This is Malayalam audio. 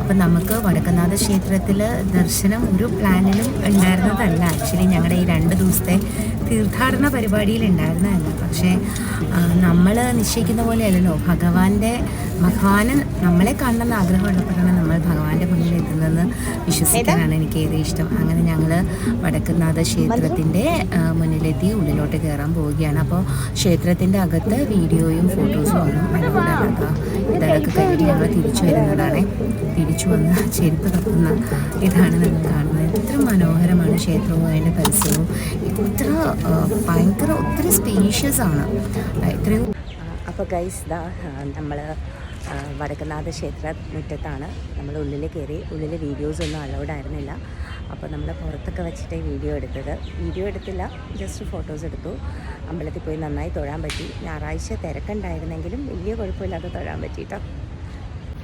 അപ്പം നമുക്ക് വടക്കനാഥ ക്ഷേത്രത്തിൽ ദർശനം ഒരു പ്ലാനിലും ഉണ്ടായിരുന്നതല്ല. ആക്ച്വലി ഞങ്ങളുടെ ഈ 2 ദിവസത്തെ തീർത്ഥാടന പരിപാടിയിൽ ഉണ്ടായിരുന്നതല്ല. പക്ഷേ നമ്മൾ നിശ്ചയിക്കുന്ന പോലെയല്ലല്ലോ, ഭഗവാന് നമ്മളെ കാണണമെന്ന് ആഗ്രഹമുള്ളപ്പോഴാണ് നമ്മൾ ഭഗവാന്റെ മുന്നിൽ എത്തുന്നതെന്ന് വിശ്വസിക്കാനാണ് എനിക്ക് ഏറെ ഇഷ്ടം. അങ്ങനെ ഞങ്ങൾ വടക്കനാഥ ക്ഷേത്രത്തിൻ്റെ മുന്നിലെത്തി ഉള്ളിലോട്ട് കയറാൻ പോവുകയാണ്. അപ്പോൾ ക്ഷേത്രത്തിൻ്റെ അകത്ത് വീഡിയോയും ഫോട്ടോസും ഒന്നും അതുകൊണ്ടല്ല. ഇതൊക്കെ കഴിഞ്ഞിട്ട് ഞങ്ങൾ തിരിച്ചു വരുന്നതാണ്. തിരിച്ചു വന്ന് ചെരുപ്പ് തപ്പുന്ന ഇതാണ് നമ്മൾ കാണുന്നത്. എത്ര മനോഹരമാണ് ക്ഷേത്രവും അതിൻ്റെ പരിസരവും. ഒത്തിരി സ്പേഷ്യസ് ആണ്. എത്രയോ. അപ്പോൾ ഗൈസ് നമ്മൾ വടക്കനാഥ ക്ഷേത്ര മുറ്റത്താണ്. നമ്മൾ ഉള്ളിൽ കയറി. ഉള്ളിൽ വീഡിയോസൊന്നും അലൗഡ് ആയിരുന്നില്ല. അപ്പോൾ നമ്മൾ പുറത്തൊക്കെ വെച്ചിട്ട് വീഡിയോ എടുത്തില്ല, ജസ്റ്റ് ഫോട്ടോസ് എടുത്തു. അമ്പലത്തിൽ പോയി നന്നായി തൊഴാൻ പറ്റി. ഞായറാഴ്ച തിരക്കുണ്ടായിരുന്നെങ്കിലും വലിയ കുഴപ്പമില്ലാതെ തൊഴാൻ പറ്റിയിട്ടോ.